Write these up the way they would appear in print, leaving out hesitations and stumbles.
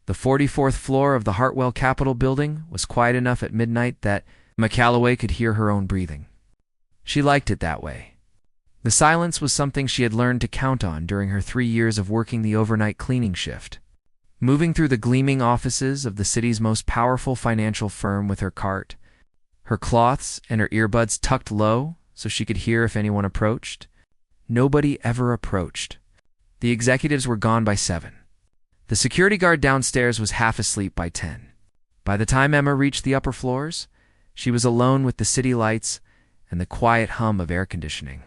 The 44th floor of the Hartwell Capitol building was quiet enough at midnight that McCalloway could hear her own breathing. She liked it that way. The silence was something she had learned to count on during her 3 years of working the overnight cleaning shift. Moving through the gleaming offices of the city's most powerful financial firm with her cart, her cloths and her earbuds tucked low so she could hear if anyone approached. Nobody ever approached. The executives were gone by 7. The security guard downstairs was half asleep by 10. By the time Emma reached the upper floors, she was alone with the city lights and the quiet hum of air conditioning.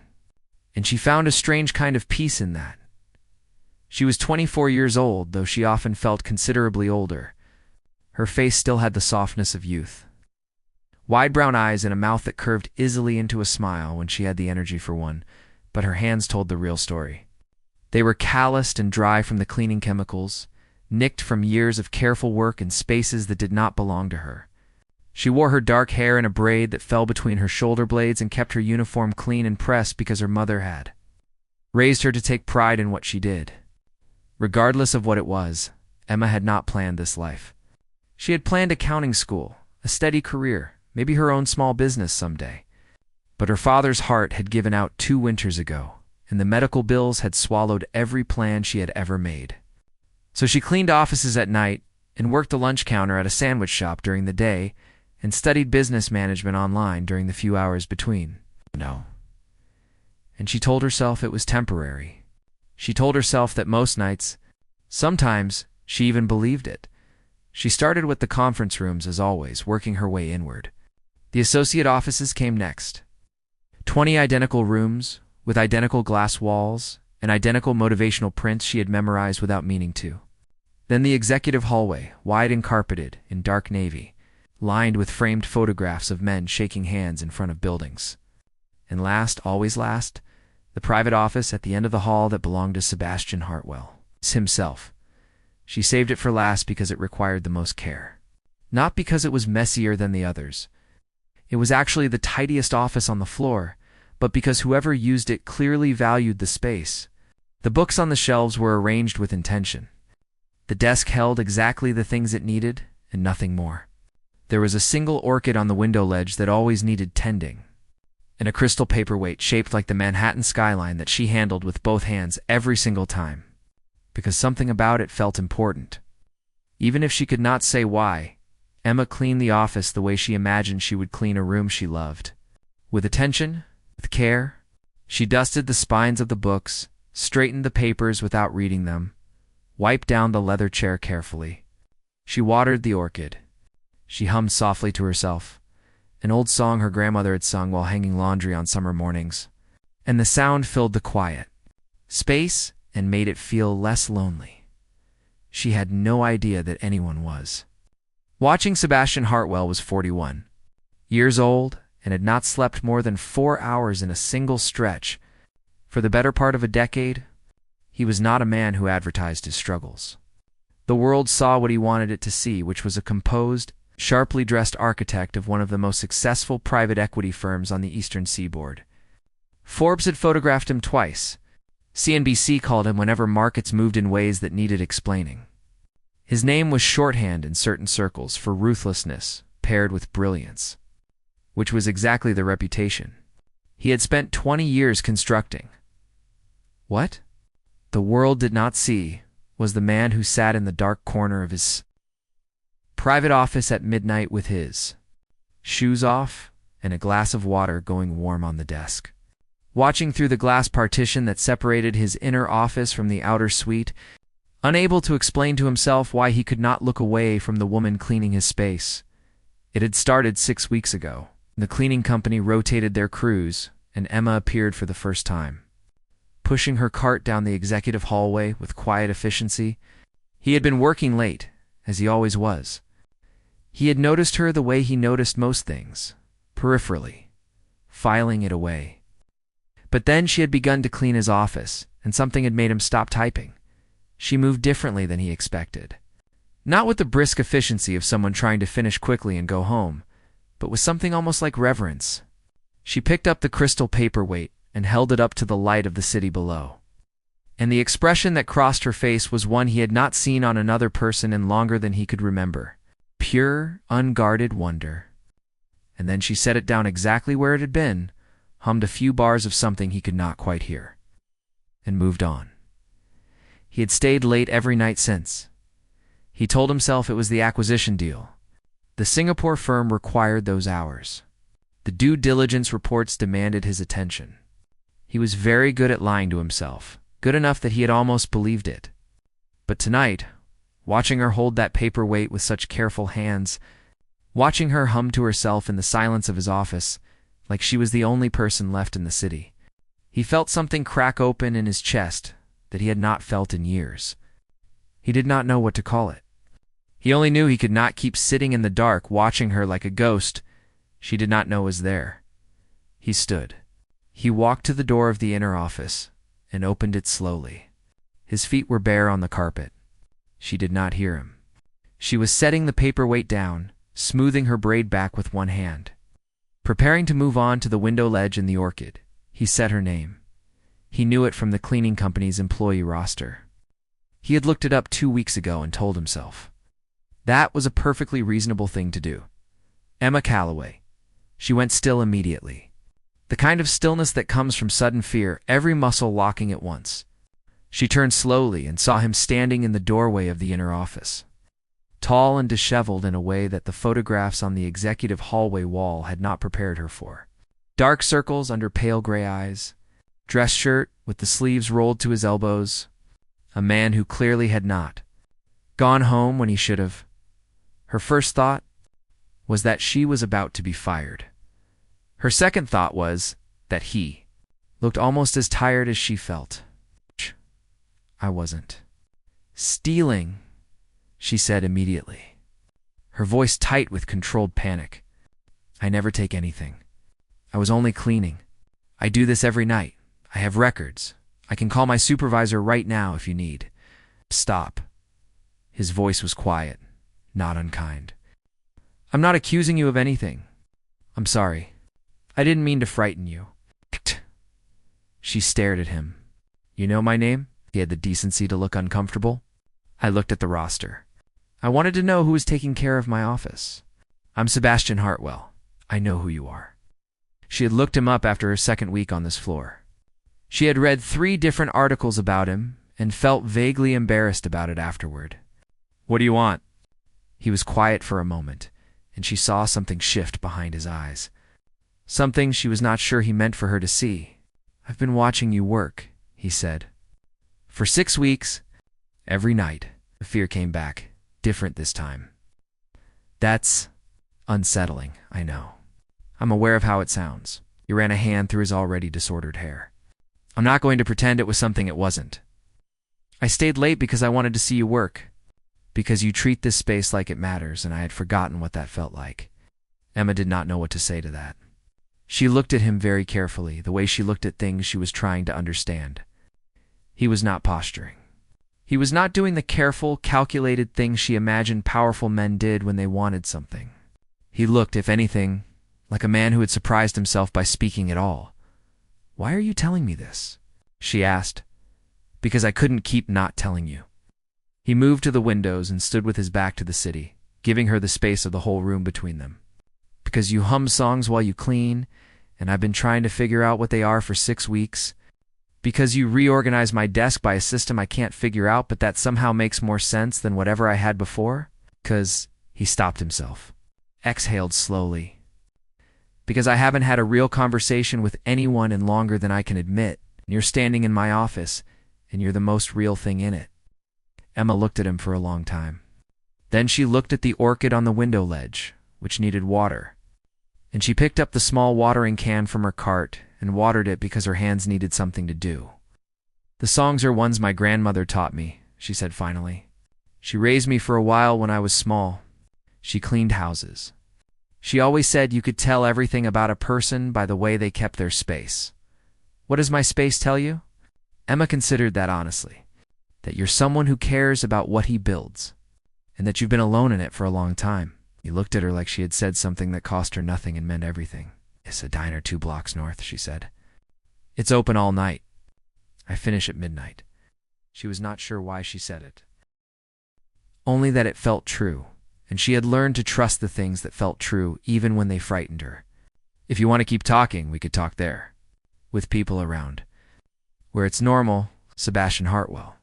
And she found a strange kind of peace in that. She was 24 years old, though she often felt considerably older. Her face still had the softness of youth. Wide brown eyes and a mouth that curved easily into a smile when she had the energy for one, but her hands told the real story. They were calloused and dry from the cleaning chemicals, nicked from years of careful work in spaces that did not belong to her. She wore her dark hair in a braid that fell between her shoulder blades and kept her uniform clean and pressed because her mother had raised her to take pride in what she did. Regardless of what it was, Emma had not planned this life. She had planned accounting school, a steady career, maybe her own small business someday. But her father's heart had given out 2 winters ago, and the medical bills had swallowed every plan she had ever made. So she cleaned offices at night and worked the lunch counter at a sandwich shop during the day and studied business management online during the few hours between. No. And she told herself it was temporary. She told herself that most nights, sometimes, she even believed it. She started with the conference rooms as always, working her way inward. The associate offices came next. 20 identical rooms, with identical glass walls and identical motivational prints she had memorized without meaning to. Then the executive hallway, wide and carpeted in dark navy, lined with framed photographs of men shaking hands in front of buildings. And last, always last, the private office at the end of the hall that belonged to Sebastian Hartwell himself. She saved it for last because it required the most care. Not because it was messier than the others. It was actually the tidiest office on the floor, but because whoever used it clearly valued the space. The books on the shelves were arranged with intention. The desk held exactly the things it needed and nothing more. There was a single orchid on the window ledge that always needed tending, and a crystal paperweight shaped like the Manhattan skyline that she handled with both hands every single time, because something about it felt important. Even if she could not say why, Emma cleaned the office the way she imagined she would clean a room she loved. With attention, with care, she dusted the spines of the books, straightened the papers without reading them, wiped down the leather chair carefully. She watered the orchid. She hummed softly to herself, an old song her grandmother had sung while hanging laundry on summer mornings, and the sound filled the quiet space and made it feel less lonely. She had no idea that anyone was. Watching Sebastian Hartwell was 41 years old and had not slept more than 4 hours in a single stretch. For the better part of a decade, he was not a man who advertised his struggles. The world saw what he wanted it to see, which was a composed, sharply dressed architect of one of the most successful private equity firms on the Eastern Seaboard. Forbes had photographed him twice. CNBC called him whenever markets moved in ways that needed explaining. His name was shorthand in certain circles for ruthlessness paired with brilliance, which was exactly the reputation. He had spent 20 years constructing. What the world did not see was the man who sat in the dark corner of his private office at midnight with his shoes off and a glass of water going warm on the desk. Watching through the glass partition that separated his inner office from the outer suite, unable to explain to himself why he could not look away from the woman cleaning his space. It had started 6 weeks ago. The cleaning company rotated their crews, and Emma appeared for the first time. Pushing her cart down the executive hallway with quiet efficiency, he had been working late, as he always was. He had noticed her the way he noticed most things, peripherally, filing it away. But then she had begun to clean his office, and something had made him stop typing. She moved differently than he expected. Not with the brisk efficiency of someone trying to finish quickly and go home, but with something almost like reverence. She picked up the crystal paperweight and held it up to the light of the city below. and the expression that crossed her face was one he had not seen on another person in longer than he could remember. Pure, unguarded wonder. And then she set it down exactly where it had been, hummed a few bars of something he could not quite hear, and moved on. He had stayed late every night since. He told himself it was the acquisition deal. The Singapore firm required those hours. The due diligence reports demanded his attention. He was very good at lying to himself, good enough that he had almost believed it. But tonight, watching her hold that paperweight with such careful hands, watching her hum to herself in the silence of his office, like she was the only person left in the city, he felt something crack open in his chest that he had not felt in years. He did not know what to call it. He only knew he could not keep sitting in the dark watching her like a ghost she did not know was there. He stood. He walked to the door of the inner office and opened it slowly. His feet were bare on the carpet. She did not hear him. She was setting the paperweight down, smoothing her braid back with one hand. Preparing to move on to the window ledge in the orchid, he said her name. He knew it from the cleaning company's employee roster. He had looked it up 2 weeks ago and told himself. That was a perfectly reasonable thing to do. Emma Calloway. She went still immediately. The kind of stillness that comes from sudden fear, every muscle locking at once. She turned slowly and saw him standing in the doorway of the inner office. Tall and disheveled in a way that the photographs on the executive hallway wall had not prepared her for. Dark circles under pale gray eyes. Dress shirt with the sleeves rolled to his elbows. A man who clearly had not gone home when he should have. Her first thought was that she was about to be fired. Her second thought was that he looked almost as tired as she felt. I wasn't stealing, she said immediately, her voice tight with controlled panic. I never take anything. I was only cleaning. I do this every night. I have records. I can call my supervisor right now if you need. Stop. His voice was quiet, not unkind. I'm not accusing you of anything. I'm sorry. I didn't mean to frighten you. She stared at him. You know my name? He had the decency to look uncomfortable. I looked at the roster. I wanted to know who was taking care of my office. I'm Sebastian Hartwell. I know who you are. She had looked him up after her second week on this floor. She had read 3 different articles about him and felt vaguely embarrassed about it afterward. What do you want? He was quiet for a moment, and she saw something shift behind his eyes. Something she was not sure he meant for her to see. I've been watching you work, he said. For 6 weeks, every night. The fear came back, different this time. That's unsettling, I know. I'm aware of how it sounds. He ran a hand through his already disordered hair. I'm not going to pretend it was something it wasn't. I stayed late because I wanted to see you work. Because you treat this space like it matters, and I had forgotten what that felt like. Emma did not know what to say to that. She looked at him very carefully, the way she looked at things she was trying to understand. He was not posturing. He was not doing the careful, calculated things she imagined powerful men did when they wanted something. He looked, if anything, like a man who had surprised himself by speaking at all. Why are you telling me this? She asked. Because I couldn't keep not telling you. He moved to the windows and stood with his back to the city, giving her the space of the whole room between them. Because you hum songs while you clean, and I've been trying to figure out what they are for 6 weeks. Because you reorganize my desk by a system I can't figure out, but that somehow makes more sense than whatever I had before. Because he stopped himself, exhaled slowly. Because I haven't had a real conversation with anyone in longer than I can admit. You're standing in my office, and you're the most real thing in it. Emma looked at him for a long time. Then she looked at the orchid on the window ledge, which needed water. And she picked up the small watering can from her cart and watered it because her hands needed something to do. The songs are ones my grandmother taught me, she said finally. She raised me for a while when I was small. She cleaned houses. She always said you could tell everything about a person by the way they kept their space. What does my space tell you? Emma considered that honestly. That you're someone who cares about what he builds, and that you've been alone in it for a long time. He looked at her like she had said something that cost her nothing and meant everything. It's a diner 2 blocks north, she said. It's open all night. I finish at midnight. She was not sure why she said it. Only that it felt true, and she had learned to trust the things that felt true even when they frightened her. If you want to keep talking, we could talk there, with people around. Where it's normal, Sebastian Hartwell,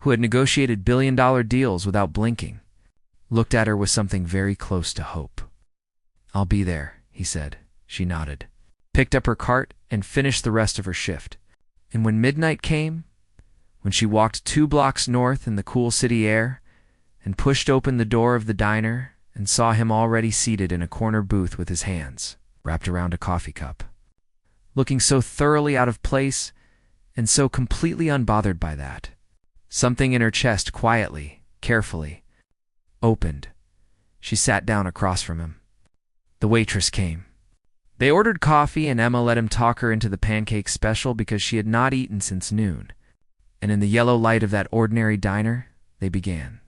who had negotiated billion-dollar deals without blinking, looked at her with something very close to hope. "I'll be there," he said. She nodded, picked up her cart, and finished the rest of her shift. And when midnight came, when she walked 2 blocks north in the cool city air and pushed open the door of the diner and saw him already seated in a corner booth with his hands wrapped around a coffee cup, looking so thoroughly out of place and so completely unbothered by that, something in her chest quietly, carefully, opened. She sat down across from him. The waitress came. They ordered coffee, and Emma let him talk her into the pancake special because she had not eaten since noon. And in the yellow light of that ordinary diner, they began,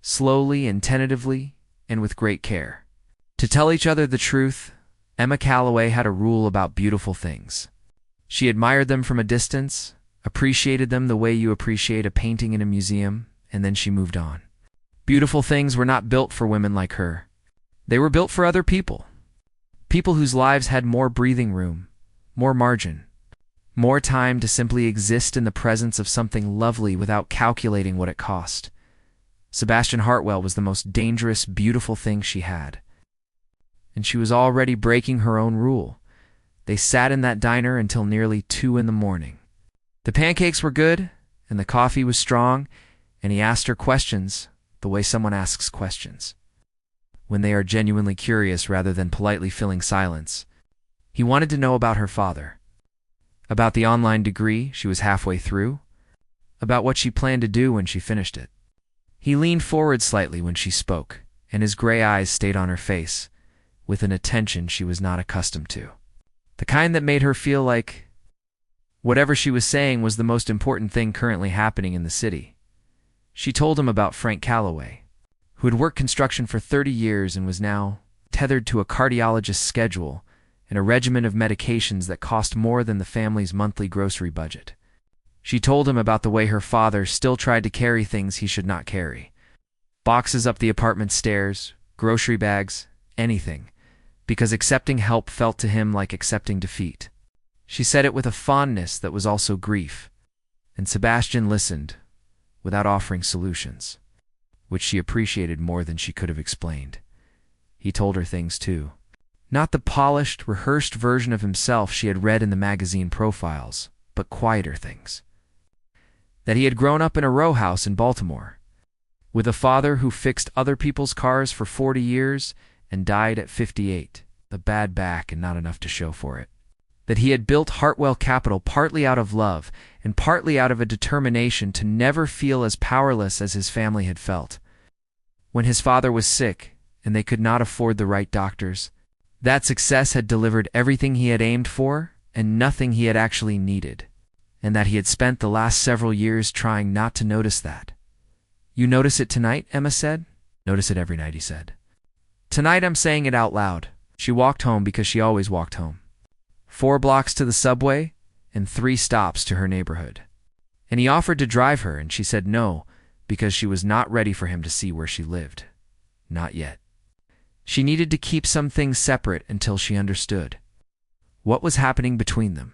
slowly and tentatively and with great care. To tell each other the truth, Emma Calloway had a rule about beautiful things. She admired them from a distance, appreciated them the way you appreciate a painting in a museum, and then she moved on. Beautiful things were not built for women like her. They were built for other people. People whose lives had more breathing room, more margin, more time to simply exist in the presence of something lovely without calculating what it cost. Sebastian Hartwell was the most dangerous, beautiful thing she had. And she was already breaking her own rule. They sat in that diner until nearly 2 in the morning. The pancakes were good, and the coffee was strong, and he asked her questions the way someone asks questions, when they are genuinely curious rather than politely filling silence. He wanted to know about her father, about the online degree she was halfway through, about what she planned to do when she finished it. He leaned forward slightly when she spoke, and his gray eyes stayed on her face, with an attention she was not accustomed to, the kind that made her feel like whatever she was saying was the most important thing currently happening in the city. She told him about Frank Calloway, who had worked construction for 30 years and was now tethered to a cardiologist's schedule and a regimen of medications that cost more than the family's monthly grocery budget. She told him about the way her father still tried to carry things he should not carry. Boxes up the apartment stairs, grocery bags, anything, because accepting help felt to him like accepting defeat. She said it with a fondness that was also grief, and Sebastian listened without offering solutions, which she appreciated more than she could have explained. He told her things too. Not the polished, rehearsed version of himself she had read in the magazine profiles, but quieter things. That he had grown up in a row house in Baltimore, with a father who fixed other people's cars for 40 years and died at 58, a bad back and not enough to show for it. That he had built Hartwell Capital partly out of love and partly out of a determination to never feel as powerless as his family had felt. When his father was sick and they could not afford the right doctors, that success had delivered everything he had aimed for and nothing he had actually needed, and that he had spent the last several years trying not to notice that. "You notice it tonight?" Emma said. "Notice it every night," he said. "Tonight I'm saying it out loud." She walked home because she always walked home. 4 blocks to the subway and 3 stops to her neighborhood. And he offered to drive her, and she said no, because she was not ready for him to see where she lived. Not yet. She needed to keep some things separate until she understood what was happening between them.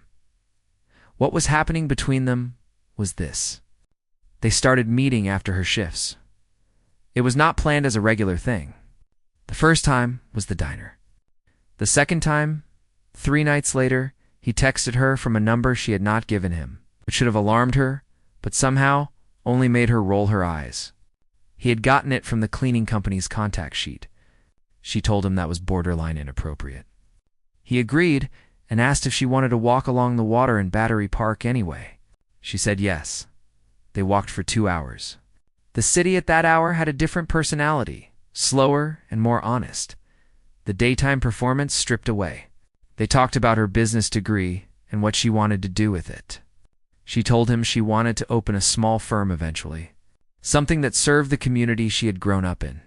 What was happening between them was this. They started meeting after her shifts. It was not planned as a regular thing. The first time was the diner. The second time, 3 nights later, he texted her from a number she had not given him, which should have alarmed her, but somehow only made her roll her eyes. He had gotten it from the cleaning company's contact sheet. She told him that was borderline inappropriate. He agreed and asked if she wanted to walk along the water in Battery Park anyway. She said yes. They walked for 2 hours. The city at that hour had a different personality, slower and more honest. The daytime performance stripped away. They talked about her business degree and what she wanted to do with it. She told him she wanted to open a small firm eventually, something that served the community she had grown up in.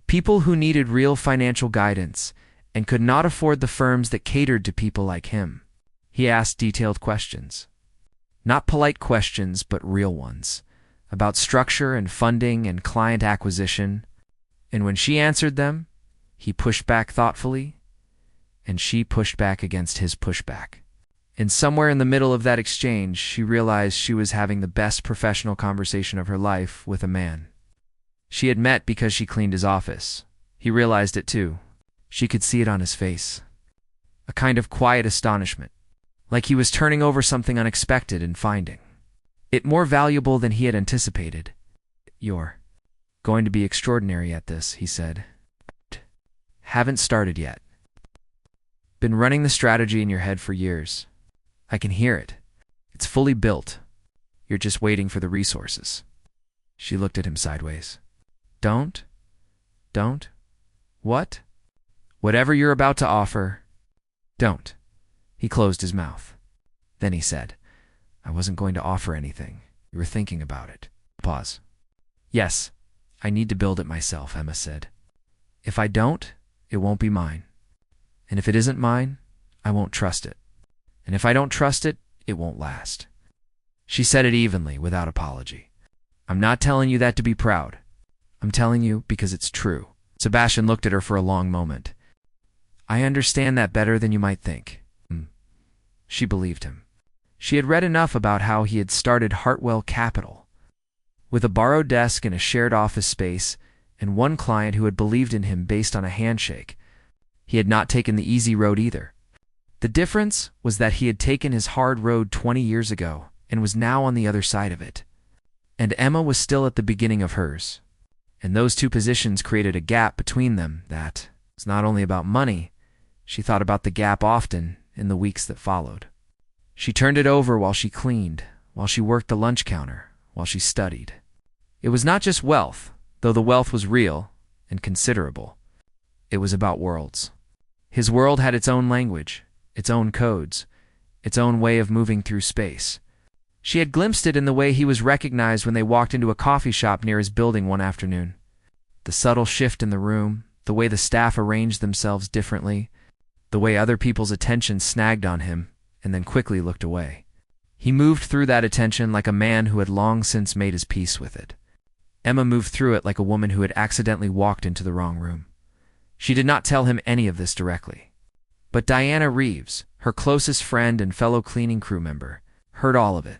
People who needed real financial guidance and could not afford the firms that catered to people like him. He asked detailed questions. Not polite questions, but real ones. about structure and funding and client acquisition, and when she answered them, he pushed back thoughtfully, and she pushed back against his pushback. And somewhere in the middle of that exchange, she realized she was having the best professional conversation of her life with a man. She had met because she cleaned his office. He realized it too. She could see it on his face. A kind of quiet astonishment, like he was turning over something unexpected and finding it more valuable than he had anticipated. "You're going to be extraordinary at this," he said. "Haven't started yet. Been running the strategy in your head for years. I can hear it. It's fully built. You're just waiting for the resources." She looked at him sideways. Don't? What? "Whatever you're about to offer, don't." He closed his mouth. Then he said, "I wasn't going to offer anything. You were thinking about it." Pause. "Yes, I need to build it myself," Emma said. "If I don't, it won't be mine. And if it isn't mine, I won't trust it. And if I don't trust it, it won't last." She said it evenly, without apology. "I'm not telling you that to be proud. I'm telling you because it's true." Sebastian looked at her for a long moment. "I understand that better than you might think." She believed him. She had read enough about how he had started Hartwell Capital, with a borrowed desk and a shared office space, and one client who had believed in him based on a handshake. He had not taken the easy road either. The difference was that he had taken his hard road 20 years ago and was now on the other side of it. And Emma was still at the beginning of hers. And those two positions created a gap between them that was not only about money. She thought about the gap often in the weeks that followed. She turned it over while she cleaned, while she worked the lunch counter, while she studied. It was not just wealth, though the wealth was real and considerable. It was about worlds. His world had its own language, its own codes, its own way of moving through space. She had glimpsed it in the way he was recognized when they walked into a coffee shop near his building one afternoon. The subtle shift in the room, the way the staff arranged themselves differently, the way other people's attention snagged on him and then quickly looked away. He moved through that attention like a man who had long since made his peace with it. Emma moved through it like a woman who had accidentally walked into the wrong room. She did not tell him any of this directly. But Diana Reeves, her closest friend and fellow cleaning crew member, heard all of it.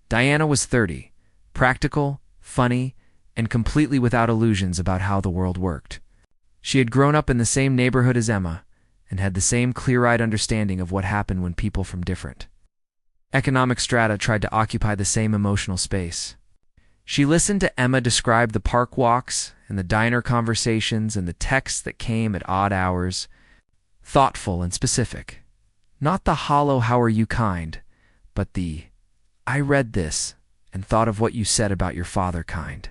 Diana was 30, practical, funny, and completely without illusions about how the world worked. She had grown up in the same neighborhood as Emma and had the same clear-eyed understanding of what happened when people from different economic strata tried to occupy the same emotional space. She listened to Emma describe the park walks and the diner conversations and the texts that came at odd hours, thoughtful and specific. Not the hollow "how are you" kind, but the "I read this and thought of what you said about your father" kind.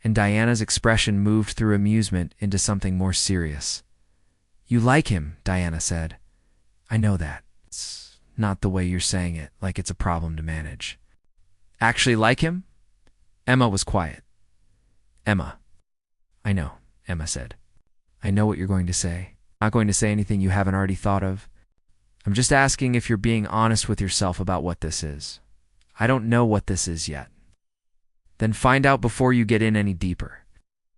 And Diana's expression moved through amusement into something more serious. "You like him," Diana said. "I know that. It's not the way you're saying it, like it's a problem to manage." "Actually like him?" Emma was quiet. "Emma." "I know," Emma said. "I know what you're going to say. I'm not going to say anything you haven't already thought of. I'm just asking if you're being honest with yourself about what this is. I don't know what this is yet." "Then find out before you get in any deeper."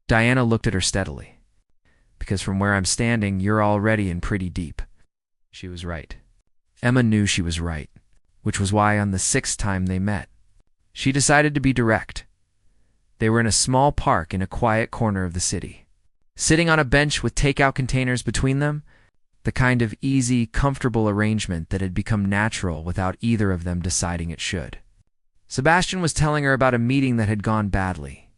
Diana looked at her steadily. "Because from where I'm standing, you're already in pretty deep." She was right. Emma knew she was right, which was why on the 6th time they met, she decided to be direct. They were in a small park in a quiet corner of the city, sitting on a bench with takeout containers between them, the kind of easy, comfortable arrangement that had become natural without either of them deciding it should. Sebastian was telling her about a meeting that had gone badly.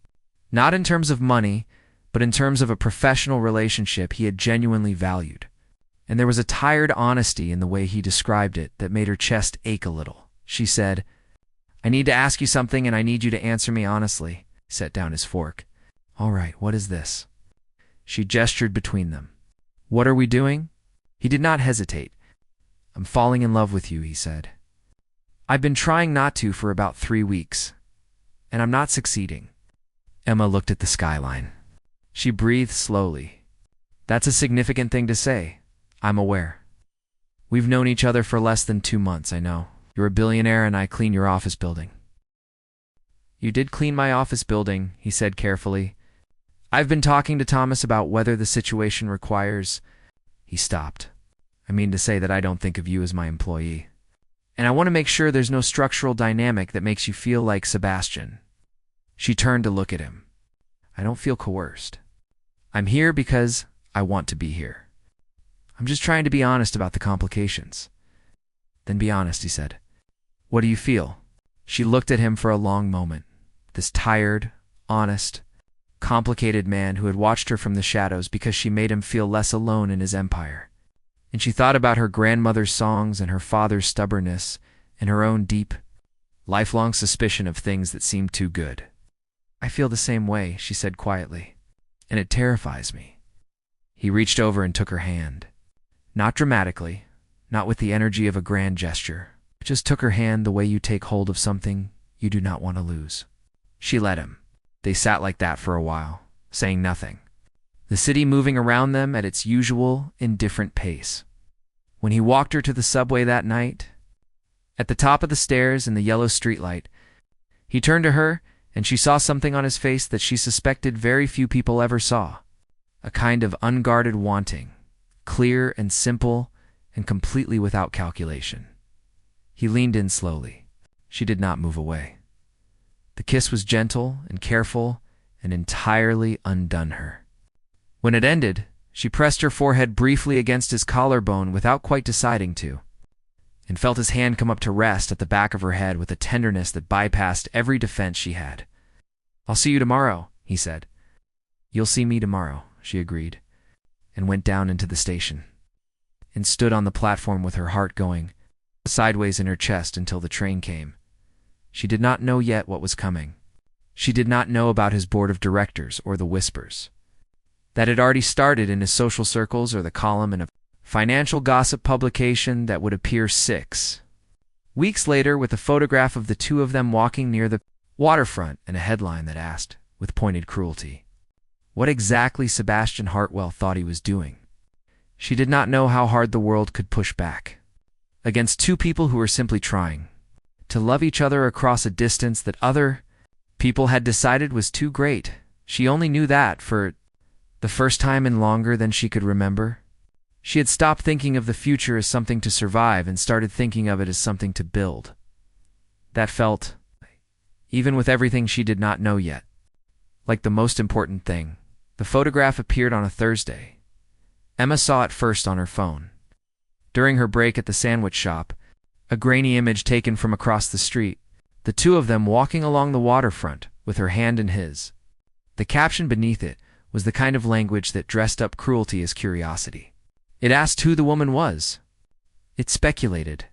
Not in terms of money, but in terms of a professional relationship he had genuinely valued. And there was a tired honesty in the way he described it that made her chest ache a little. She said, "I need to ask you something and I need you to answer me honestly." He set down his fork. "All right, what is this?" She gestured between them. "What are we doing?" He did not hesitate. "I'm falling in love with you," he said. "I've been trying not to for about 3 weeks, and I'm not succeeding." Emma looked at the skyline. She breathed slowly. "That's a significant thing to say. I'm aware. We've known each other for less than 2 months, I know. You're a billionaire and I clean your office building." You did clean my office building, he said carefully. I've been talking to Thomas about whether the situation requires... He stopped. I mean to say that I don't think of you as my employee. And I want to make sure there's no structural dynamic that makes you feel like Sebastian. She turned to look at him. I don't feel coerced. I'm here because I want to be here. I'm just trying to be honest about the complications. Then be honest, he said. What do you feel? She looked at him for a long moment. This tired, honest, complicated man who had watched her from the shadows because she made him feel less alone in his empire. And she thought about her grandmother's songs and her father's stubbornness and her own deep, lifelong suspicion of things that seemed too good. I feel the same way, she said quietly, and it terrifies me. He reached over and took her hand. Not dramatically, not with the energy of a grand gesture, but just took her hand the way you take hold of something you do not want to lose. She let him. They sat like that for a while, saying nothing. The city moving around them at its usual, indifferent pace. When he walked her to the subway that night, at the top of the stairs in the yellow streetlight, he turned to her, and she saw something on his face that she suspected very few people ever saw. A kind of unguarded wanting, clear and simple and completely without calculation. He leaned in slowly. She did not move away. The kiss was gentle and careful and entirely undone her. When it ended, she pressed her forehead briefly against his collarbone without quite deciding to, and felt his hand come up to rest at the back of her head with a tenderness that bypassed every defense she had. I'll see you tomorrow, he said. You'll see me tomorrow, she agreed, and went down into the station, and stood on the platform with her heart going sideways in her chest until the train came. She did not know yet what was coming. She did not know about his board of directors or the whispers that had already started in his social circles or the column in a financial gossip publication that would appear 6 weeks later with a photograph of the two of them walking near the waterfront and a headline that asked, with pointed cruelty, what exactly Sebastian Hartwell thought he was doing. She did not know how hard the world could push back against two people who were simply trying to love each other across a distance that other people had decided was too great. She only knew that for the first time in longer than she could remember. She had stopped thinking of the future as something to survive and started thinking of it as something to build. That felt, even with everything she did not know yet, like the most important thing. The photograph appeared on a Thursday. Emma saw it first on her phone. During her break at the sandwich shop, a grainy image taken from across the street, the two of them walking along the waterfront with her hand in his. The caption beneath it was the kind of language that dressed up cruelty as curiosity. It asked who the woman was. It speculated.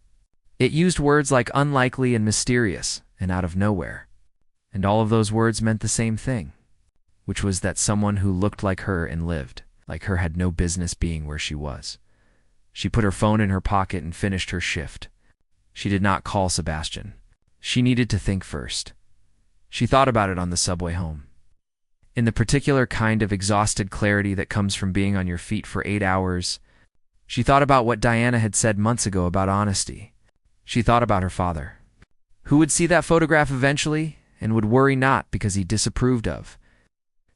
It used words like unlikely and mysterious and out of nowhere. And all of those words meant the same thing, which was that someone who looked like her and lived like her had no business being where she was. She put her phone in her pocket and finished her shift. She did not call Sebastian. She needed to think first. She thought about it on the subway home. In the particular kind of exhausted clarity that comes from being on your feet for 8 hours, she thought about what Diana had said months ago about honesty. She thought about her father, who would see that photograph eventually and would worry not because he disapproved of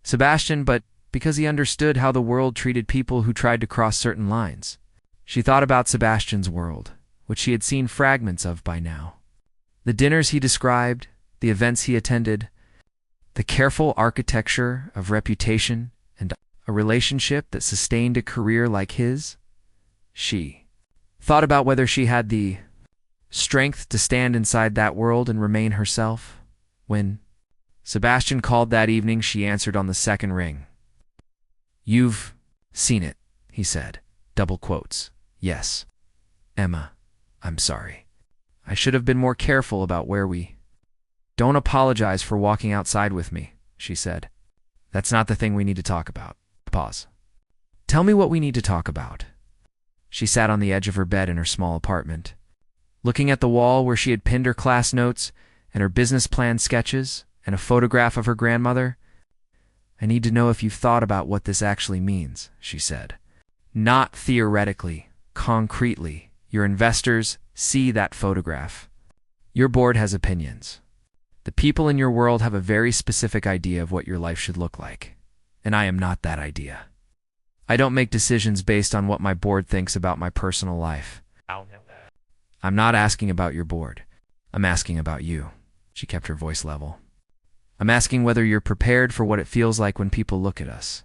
Sebastian, but because he understood how the world treated people who tried to cross certain lines. She thought about Sebastian's world, which she had seen fragments of by now. The dinners he described, the events he attended, the careful architecture of reputation and a relationship that sustained a career like his. She thought about whether she had the strength to stand inside that world and remain herself. When Sebastian called that evening, she answered on the second ring. You've seen it, he said, double quotes. Yes. Emma, I'm sorry. I should have been more careful about where we... Don't apologize for walking outside with me, she said. That's not the thing we need to talk about. Pause. Tell me what we need to talk about. She sat on the edge of her bed in her small apartment, looking at the wall where she had pinned her class notes and her business plan sketches and a photograph of her grandmother. I need to know if you've thought about what this actually means, she said. Not theoretically, concretely. Your investors see that photograph. Your board has opinions. The people in your world have a very specific idea of what your life should look like, and I am not that idea. I don't make decisions based on what my board thinks about my personal life. I'm not asking about your board. I'm asking about you. She kept her voice level. I'm asking whether you're prepared for what it feels like when people look at us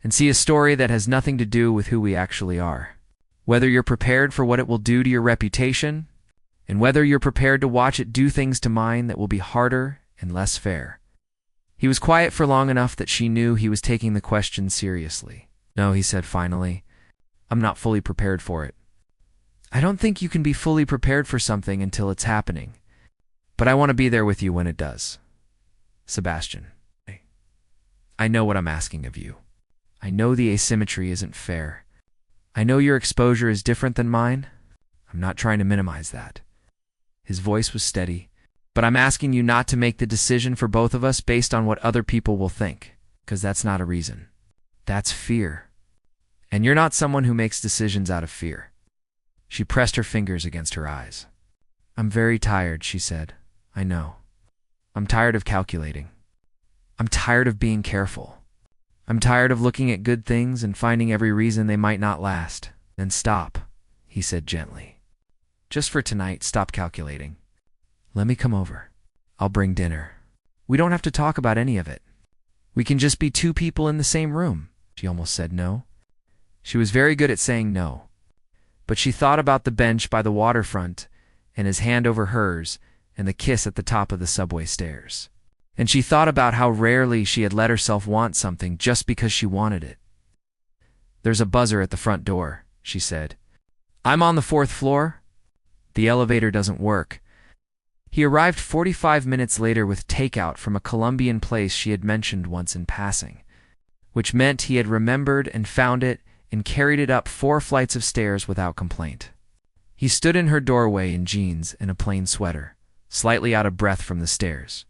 and see a story that has nothing to do with who we actually are. Whether you're prepared for what it will do to your reputation, and whether you're prepared to watch it do things to mine that will be harder and less fair. He was quiet for long enough that she knew he was taking the question seriously. No, he said finally. I'm not fully prepared for it. I don't think you can be fully prepared for something until it's happening, but I want to be there with you when it does. Sebastian, I know what I'm asking of you. I know the asymmetry isn't fair. I know your exposure is different than mine. I'm not trying to minimize that. His voice was steady. But I'm asking you not to make the decision for both of us based on what other people will think, because that's not a reason. That's fear. And you're not someone who makes decisions out of fear. She pressed her fingers against her eyes. I'm very tired, she said. I know. I'm tired of calculating. I'm tired of being careful. I'm tired of looking at good things and finding every reason they might not last. Then stop, he said gently. Just for tonight, stop calculating. Let me come over. I'll bring dinner. We don't have to talk about any of it. We can just be two people in the same room. She almost said no. She was very good at saying no. But she thought about the bench by the waterfront and his hand over hers and the kiss at the top of the subway stairs. And she thought about how rarely she had let herself want something just because she wanted it. There's a buzzer at the front door, she said. I'm on the 4th floor. The elevator doesn't work. He arrived 45 minutes later with takeout from a Colombian place she had mentioned once in passing, which meant he had remembered and found it and carried it up 4 flights of stairs without complaint. He stood in her doorway in jeans and a plain sweater, slightly out of breath from the stairs,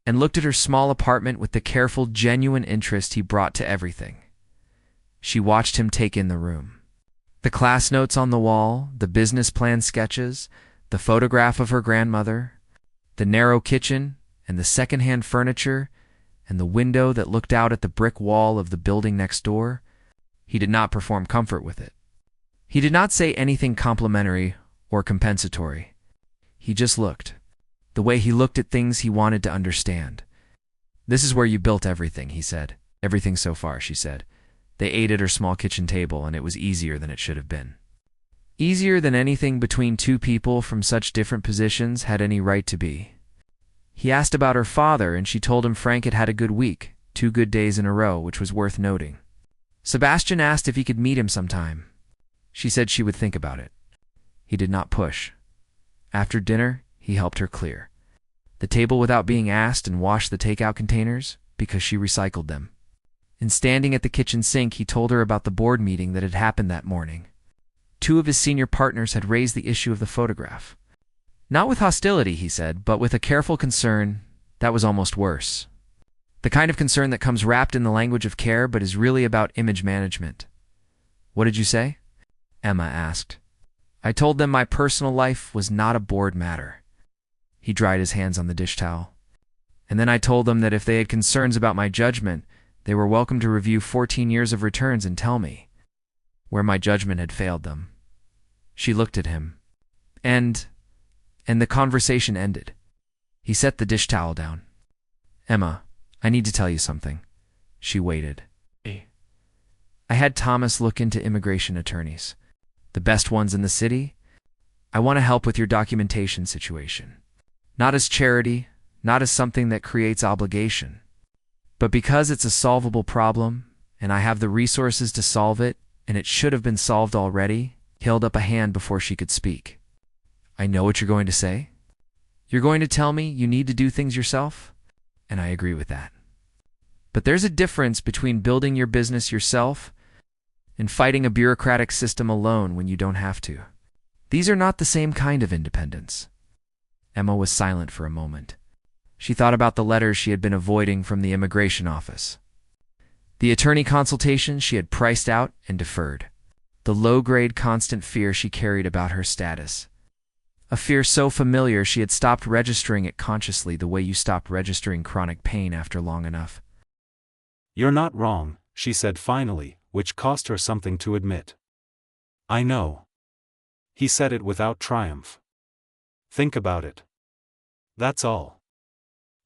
and looked at her small apartment with the careful, genuine interest he brought to everything. She watched him take in the room. The class notes on the wall, the business plan sketches, the photograph of her grandmother, the narrow kitchen, and the second-hand furniture, and the window that looked out at the brick wall of the building next door. He did not perform comfort with it. He did not say anything complimentary or compensatory. He just looked. The way he looked at things he wanted to understand. This is where you built everything, he said. Everything so far, she said. They ate at her small kitchen table, and it was easier than it should have been. Easier than anything between two people from such different positions had any right to be. He asked about her father, and she told him Frank had had a good week, 2 good days in a row, which was worth noting. Sebastian asked if he could meet him sometime. She said she would think about it. He did not push. After dinner, he helped her clear the table without being asked and washed the takeout containers because she recycled them. And standing at the kitchen sink, he told her about the board meeting that had happened that morning. 2 of his senior partners had raised the issue of the photograph. Not with hostility, he said, but with a careful concern that was almost worse. The kind of concern that comes wrapped in the language of care but is really about image management. What did you say? Emma asked. I told them my personal life was not a board matter. He dried his hands on the dish towel. And then I told them that if they had concerns about my judgment, they were welcome to review 14 years of returns and tell me where my judgment had failed them. She looked at him. And the conversation ended. He set the dish towel down. Emma, I need to tell you something. She waited. I had Thomas look into immigration attorneys. The best ones in the city. I want to help with your documentation situation. Not as charity, not as something that creates obligation, but because it's a solvable problem, and I have the resources to solve it, and it should have been solved already. He held up a hand before she could speak. I know what you're going to say. You're going to tell me you need to do things yourself, and I agree with that. But there's a difference between building your business yourself and fighting a bureaucratic system alone when you don't have to. These are not the same kind of independence. Emma was silent for a moment. She thought about the letters she had been avoiding from the immigration office. The attorney consultations she had priced out and deferred. The low-grade constant fear she carried about her status. A fear so familiar she had stopped registering it consciously the way you stop registering chronic pain after long enough. "You're not wrong," she said finally, which cost her something to admit. "I know." He said it without triumph. "Think about it. That's all."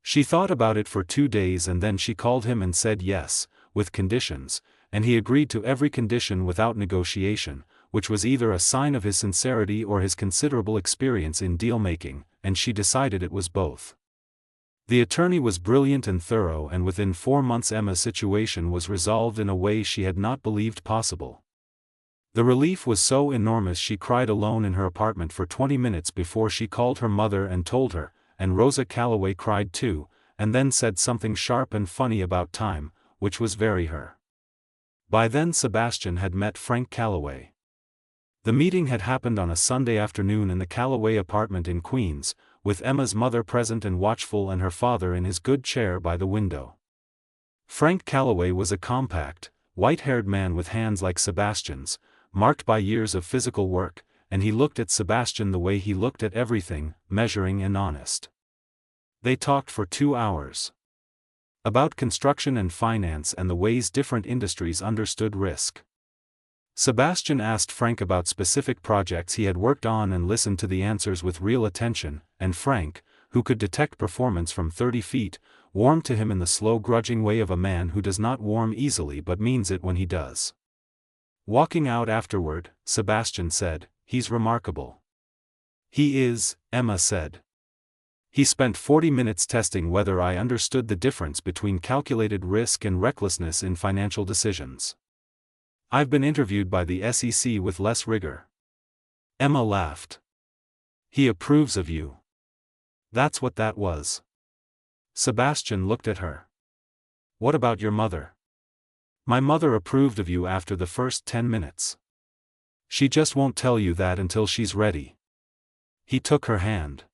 She thought about it for 2 days and then she called him and said yes, with conditions, and he agreed to every condition without negotiation, which was either a sign of his sincerity or his considerable experience in deal-making, and she decided it was both. The attorney was brilliant and thorough, and within 4 months Emma's situation was resolved in a way she had not believed possible. The relief was so enormous she cried alone in her apartment for 20 minutes before she called her mother and told her, and Rosa Calloway cried too, and then said something sharp and funny about time, which was very her. By then Sebastian had met Frank Calloway. The meeting had happened on a Sunday afternoon in the Calloway apartment in Queens, with Emma's mother present and watchful and her father in his good chair by the window. Frank Calloway was a compact, white-haired man with hands like Sebastian's, marked by years of physical work, and he looked at Sebastian the way he looked at everything, measuring and honest. They talked for 2 hours. About construction and finance and the ways different industries understood risk. Sebastian asked Frank about specific projects he had worked on and listened to the answers with real attention, and Frank, who could detect performance from 30 feet, warmed to him in the slow grudging way of a man who does not warm easily but means it when he does. Walking out afterward, Sebastian said, "He's remarkable." "He is," Emma said. "He spent 40 minutes testing whether I understood the difference between calculated risk and recklessness in financial decisions. I've been interviewed by the SEC with less rigor." Emma laughed. "He approves of you." That's what that was. Sebastian looked at her. "What about your mother?" "My mother approved of you after the first 10 minutes. She just won't tell you that until she's ready." He took her hand.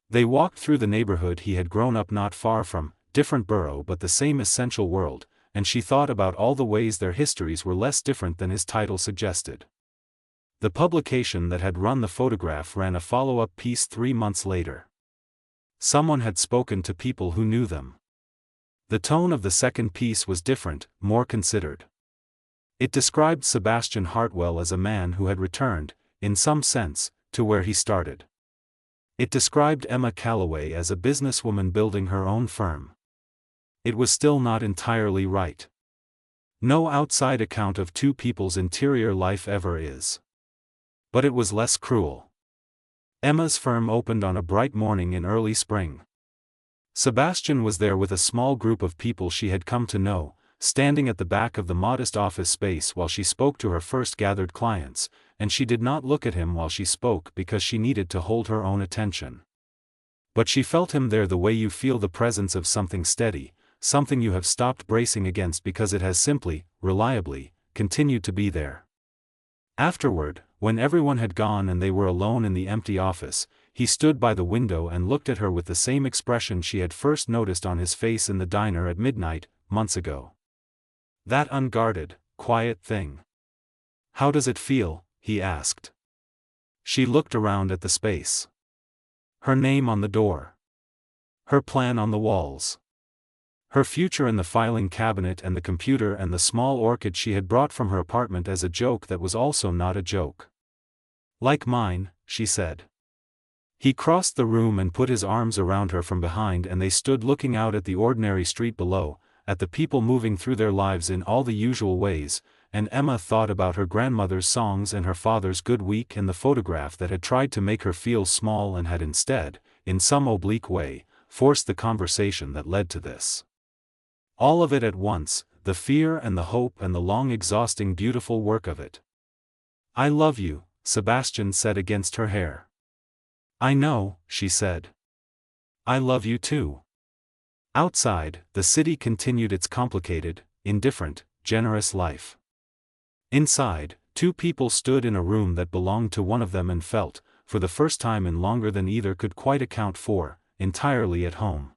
They walked through the neighborhood he had grown up not far from, different borough but the same essential world, and she thought about all the ways their histories were less different than his title suggested. The publication that had run the photograph ran a follow-up piece 3 months later. Someone had spoken to people who knew them. The tone of the second piece was different, more considered. It described Sebastian Hartwell as a man who had returned, in some sense, to where he started. It described Emma Calloway as a businesswoman building her own firm. It was still not entirely right. No outside account of two people's interior life ever is. But it was less cruel. Emma's firm opened on a bright morning in early spring. Sebastian was there with a small group of people she had come to know, standing at the back of the modest office space while she spoke to her first gathered clients, and she did not look at him while she spoke because she needed to hold her own attention. But she felt him there the way you feel the presence of something steady, something you have stopped bracing against because it has simply, reliably, continued to be there. Afterward, when everyone had gone and they were alone in the empty office, he stood by the window and looked at her with the same expression she had first noticed on his face in the diner at midnight, months ago. That unguarded, quiet thing. "How does it feel?" he asked. She looked around at the space. Her name on the door. Her plan on the walls. Her future in the filing cabinet and the computer and the small orchid she had brought from her apartment as a joke that was also not a joke. "Like mine," she said. He crossed the room and put his arms around her from behind and they stood looking out at the ordinary street below, at the people moving through their lives in all the usual ways, and Emma thought about her grandmother's songs and her father's good week and the photograph that had tried to make her feel small and had instead, in some oblique way, forced the conversation that led to this. All of it at once, the fear and the hope and the long exhausting beautiful work of it. "I love you," Sebastian said against her hair. "I know," she said. "I love you too." Outside, the city continued its complicated, indifferent, generous life. Inside, two people stood in a room that belonged to one of them and felt, for the first time in longer than either could quite account for, entirely at home.